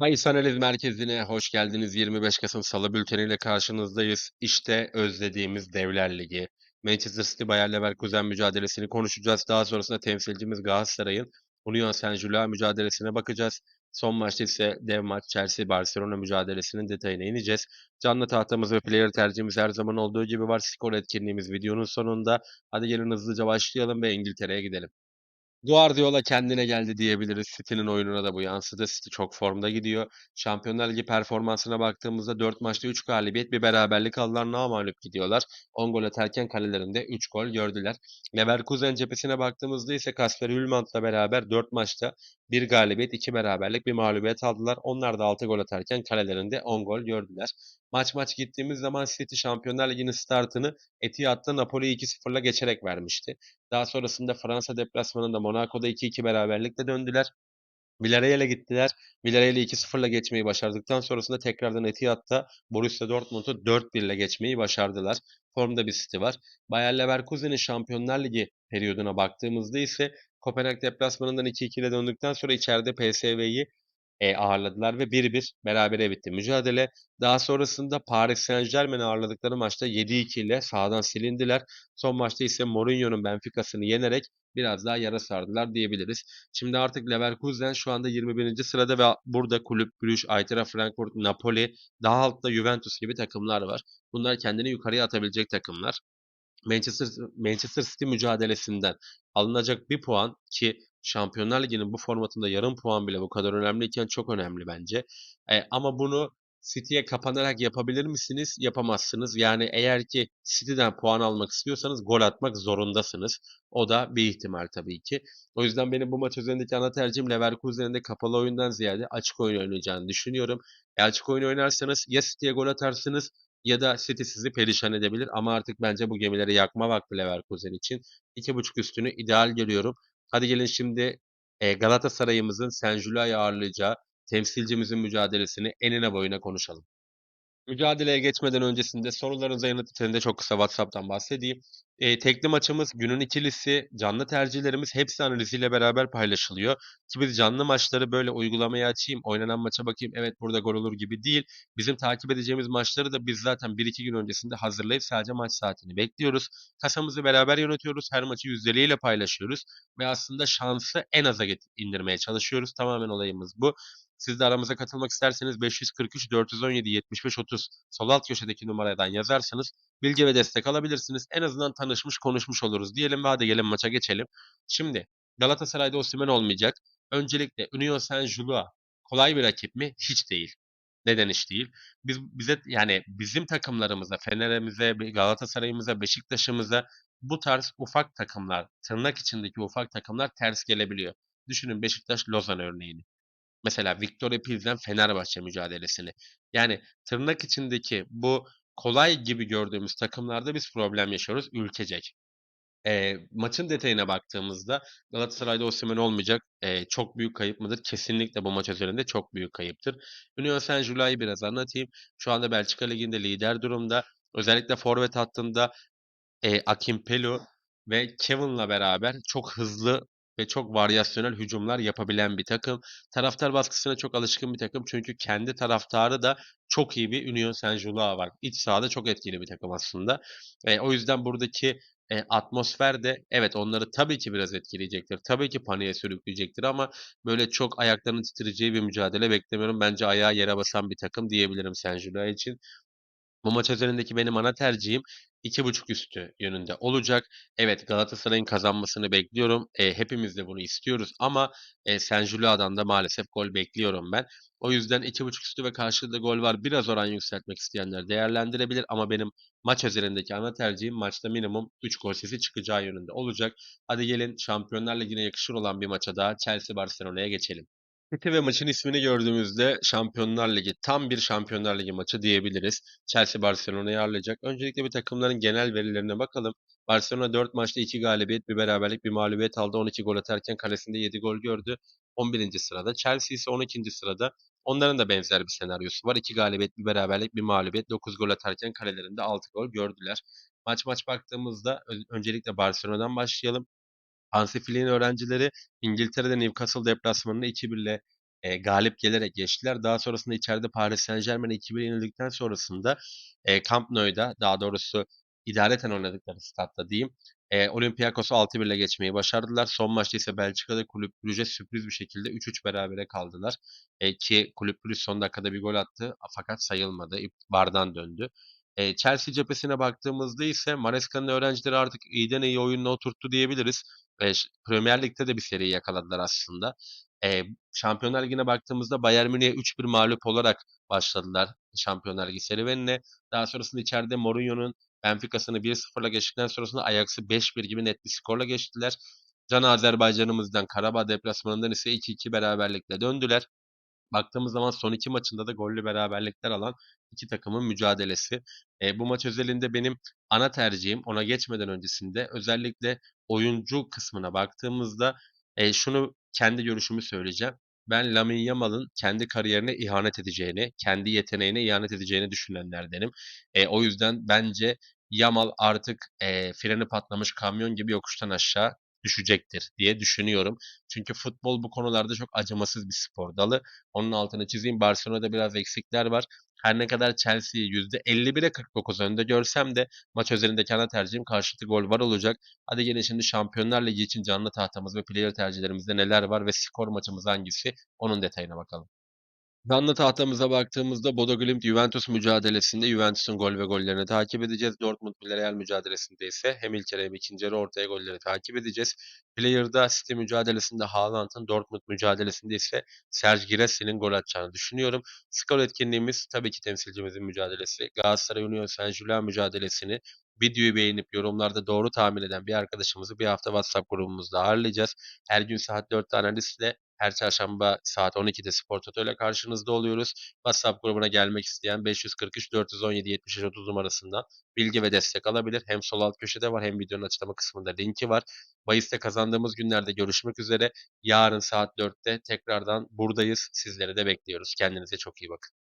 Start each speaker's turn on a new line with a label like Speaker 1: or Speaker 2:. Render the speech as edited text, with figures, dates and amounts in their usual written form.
Speaker 1: Bahis Analiz Merkezi'ne hoş geldiniz. 25 Kasım Salı bülteniyle karşınızdayız. İşte özlediğimiz Devler Ligi. Manchester City Bayer Leverkusen mücadelesini konuşacağız. Daha sonrasında temsilcimiz Galatasaray'ın Union Saint-Gilloise mücadelesine bakacağız. Son maçta ise dev maç Chelsea-Barcelona mücadelesinin detayına ineceğiz. Canlı tahtamız ve player tercihimiz her zaman olduğu gibi var. Skor etkinliğimiz videonun sonunda. Hadi gelin hızlıca başlayalım ve İngiltere'ye gidelim. Guardiola kendine geldi diyebiliriz. City'nin oyununa da bu yansıdı. City çok formda gidiyor. Şampiyonlar Ligi performansına baktığımızda 4 maçta 3 galibiyet, bir beraberlik aldılar. Namağlup gidiyorlar. 10 gol atarken kalelerinde 3 gol gördüler. Leverkusen cephesine baktığımızda ise Kasper Hülmand'la beraber 4 maçta bir galibiyet, 2 beraberlik, bir mağlubiyet aldılar. Onlar da 6 gol atarken kalelerinde 10 gol gördüler. Maç gittiğimiz zaman City Şampiyonlar Ligi'nin startını Etihad'da Napoli'yi 2-0'la geçerek vermişti. Daha sonrasında Fransa deplasmanında Monaco'da 2-2 beraberlikle döndüler. Villarreal'e gittiler. Villarreal'i 2-0'la geçmeyi başardıktan sonrasında tekrardan Etihad'da Borussia Dortmund'u 4-1 ile geçmeyi başardılar. Formda bir City var. Bayer Leverkusen'in Şampiyonlar Ligi periyoduna baktığımızda ise Kopenhag deplasmanından 2-2 ile döndükten sonra içeride PSV'yi ağırladılar ve 1-1 berabere bitti mücadele. Daha sonrasında Paris Saint-Germain'i ağırladıkları maçta 7-2 ile sahadan silindiler. Son maçta ise Mourinho'nun Benfica'sını yenerek biraz daha yara sardılar diyebiliriz. Şimdi artık Leverkusen şu anda 21. sırada ve burada Kulüp Brugge, Eintracht Frankfurt, Napoli, daha altta Juventus gibi takımlar var. Bunlar kendini yukarıya atabilecek takımlar. Manchester City mücadelesinden alınacak bir puan ki Şampiyonlar Ligi'nin bu formatında yarım puan bile bu kadar önemliyken çok önemli bence. Ama bunu City'ye kapanarak yapabilir misiniz? Yapamazsınız. Yani eğer ki City'den puan almak istiyorsanız gol atmak zorundasınız. O da bir ihtimal tabii ki. O yüzden benim bu maç üzerindeki ana tercihim Leverkusen'in de kapalı oyundan ziyade açık oyun oynayacağını düşünüyorum. Açık oyun oynarsanız ya City'ye gol atarsınız ya da City sizi perişan edebilir ama artık bence bu gemileri yakma vakti Leverkusen için. 2,5 üstünü ideal görüyorum. Hadi gelin şimdi Galatasaray'ımızın Saint-Gillois'u ağırlayacağı temsilcimizin mücadelesini enine boyuna konuşalım. Mücadeleye geçmeden öncesinde sorularınıza yanıt niteliğinde çok kısa WhatsApp'tan bahsedeyim. Tekli maçımız, günün ikilisi, canlı tercihlerimiz hepsi analiziyle beraber paylaşılıyor. Ki biz canlı maçları böyle uygulamaya açayım, oynanan maça bakayım, evet burada gol olur gibi değil. Bizim takip edeceğimiz maçları da biz zaten 1-2 gün öncesinde hazırlayıp sadece maç saatini bekliyoruz. Kasamızı beraber yönetiyoruz, her maçı yüzdeliğiyle paylaşıyoruz ve aslında şansı en aza indirmeye çalışıyoruz. Tamamen olayımız bu. Siz de aramıza katılmak isterseniz 543 417 75 30 sol alt köşedeki numaradan yazarsanız bilgi ve destek alabilirsiniz. En azından tanışmış konuşmuş oluruz diyelim ve hadi gelin maça geçelim. Şimdi Galatasaray'da Osimhen olmayacak. Öncelikle Union Saint-Gilloise kolay bir rakip mi? Hiç değil. Neden hiç değil? Bize yani bizim takımlarımıza, Fener'imize, Galatasaray'ımıza, Beşiktaş'ımıza bu tarz ufak takımlar, tırnak içindeki ufak takımlar ters gelebiliyor. Düşünün Beşiktaş Lozan örneğini. Mesela Victoria Pilsen Fenerbahçe mücadelesini. Yani tırnak içindeki bu kolay gibi gördüğümüz takımlarda biz problem yaşıyoruz ülkecek. Maçın detayına baktığımızda Galatasaray'da Osimhen olmayacak. Çok büyük kayıp mıdır? Kesinlikle bu maç üzerinde çok büyük kayıptır. Union Saint-Gillois'u biraz anlatayım. Şu anda Belçika Ligi'nde lider durumda. Özellikle forvet hattında Akimpelu ve Kevin'la beraber çok hızlı ve çok varyasyonel hücumlar yapabilen bir takım. Taraftar baskısına çok alışkın bir takım. Çünkü kendi taraftarı da çok iyi bir Union Saint-Gilloise var. İç sahada çok etkili bir takım aslında. O yüzden buradaki atmosfer de evet onları tabii ki biraz etkileyecektir. Tabii ki paniğe sürükleyecektir ama böyle çok ayaklarının titreyeceği bir mücadele beklemiyorum. Bence ayağı yere basan bir takım diyebilirim Saint-Gilloise için. Bu maç üzerindeki benim ana tercihim 2,5 üstü yönünde olacak. Evet Galatasaray'ın kazanmasını bekliyorum. Hepimiz de bunu istiyoruz ama Saint-Gillois'dan da maalesef gol bekliyorum ben. O yüzden 2,5 üstü ve karşılıklı gol var. Biraz oran yükseltmek isteyenler değerlendirebilir ama benim maç üzerindeki ana tercihim maçta minimum 3 gol sesi çıkacağı yönünde olacak. Hadi gelin Şampiyonlar Ligi'ne yakışır olan bir maça daha Chelsea Barcelona'ya geçelim. City ve maçın ismini gördüğümüzde Şampiyonlar Ligi, tam bir Şampiyonlar Ligi maçı diyebiliriz. Chelsea Barcelona'yı ağırlayacak. Öncelikle bir takımların genel verilerine bakalım. Barcelona 4 maçta 2 galibiyet, bir beraberlik, bir mağlubiyet aldı. 12 gol atarken kalesinde 7 gol gördü. 11. sırada. Chelsea ise 12. sırada. Onların da benzer bir senaryosu var. 2 galibiyet, bir beraberlik, bir mağlubiyet. 9 gol atarken kalelerinde 6 gol gördüler. Maç baktığımızda öncelikle Barcelona'dan başlayalım. Hansi Flick'in öğrencileri İngiltere'de Newcastle deplasmanını 2-1 ile galip gelerek geçtiler. Daha sonrasında içeride Paris Saint-Germain'e 2-1 yenildikten sonrasında Camp Nou'da, daha doğrusu idareten oynadıkları statta diyeyim, Olympiakos'u 6-1 ile geçmeyi başardılar. Son maçta ise Belçika'da Kulüp Brugge sürpriz bir şekilde 3-3 berabere kaldılar. Ki Kulüp Brugge son dakikada bir gol attı fakat sayılmadı. VAR'dan döndü. Chelsea cephesine baktığımızda ise Maresca'nın öğrencileri artık iyiden iyi oyununa oturttu diyebiliriz. Premier Lig'de de bir seri yakaladılar aslında. Şampiyonlar Ligi'ne baktığımızda Bayern Münih'e 3-1 mağlup olarak başladılar Şampiyonlar Ligi serüvenine. Daha sonrasında içeride Mourinho'nun Benfica'sını 1-0'la geçtikten sonrasında Ajax'ı 5-1 gibi net bir skorla geçtiler. Can Azerbaycan'ımızdan Karabağ deplasmanından ise 2-2 beraberlikle döndüler. Baktığımız zaman son iki maçında da gollü beraberlikler alan iki takımın mücadelesi. Bu maç özelinde benim ana tercihim, ona geçmeden öncesinde özellikle oyuncu kısmına baktığımızda şunu, kendi görüşümü söyleyeceğim. Ben Lamine Yamal'ın kendi kariyerine ihanet edeceğini, kendi yeteneğine ihanet edeceğini düşünenlerdenim. O yüzden bence Yamal artık freni patlamış kamyon gibi yokuştan aşağı düşecektir diye düşünüyorum. Çünkü futbol bu konularda çok acımasız bir spor dalı. Onun altını çizeyim. Barcelona'da biraz eksikler var. Her ne kadar Chelsea'yi %51'e 49 önde görsem de maç özelindeki ana tercihim karşılıklı gol var olacak. Hadi gelin şimdi Şampiyonlar Ligi için canlı tahtamız ve player tercihlerimizde neler var ve skor maçımız hangisi? Onun detayına bakalım. Canlı tahtamıza baktığımızda Bodo Glimt Juventus mücadelesinde Juventus'un gol ve gollerini takip edeceğiz. Dortmund Villarreal mücadelesinde ise hem ilk yarı hem ikinci yarı ortaya golleri takip edeceğiz. Player'da City mücadelesinde Haaland'ın, Dortmund mücadelesinde ise Serge Gnabry'nin gol atacağını düşünüyorum. Skor etkinliğimiz tabii ki temsilcimizin mücadelesi. Galatasaray Union Saint-Gilloise mücadelesini videoyu beğenip yorumlarda doğru tahmin eden bir arkadaşımızı bir hafta WhatsApp grubumuzda ağırlayacağız. Her gün saat 4'te analizle, her çarşamba saat 12'de Spor Toto ile karşınızda oluyoruz. WhatsApp grubuna gelmek isteyen 543 417 73 30 numarasından bilgi ve destek alabilir. Hem sol alt köşede var hem videonun açıklama kısmında linki var. Bahis'te kazandığımız günlerde görüşmek üzere. Yarın saat 4'te tekrardan buradayız. Sizleri de bekliyoruz. Kendinize çok iyi bakın.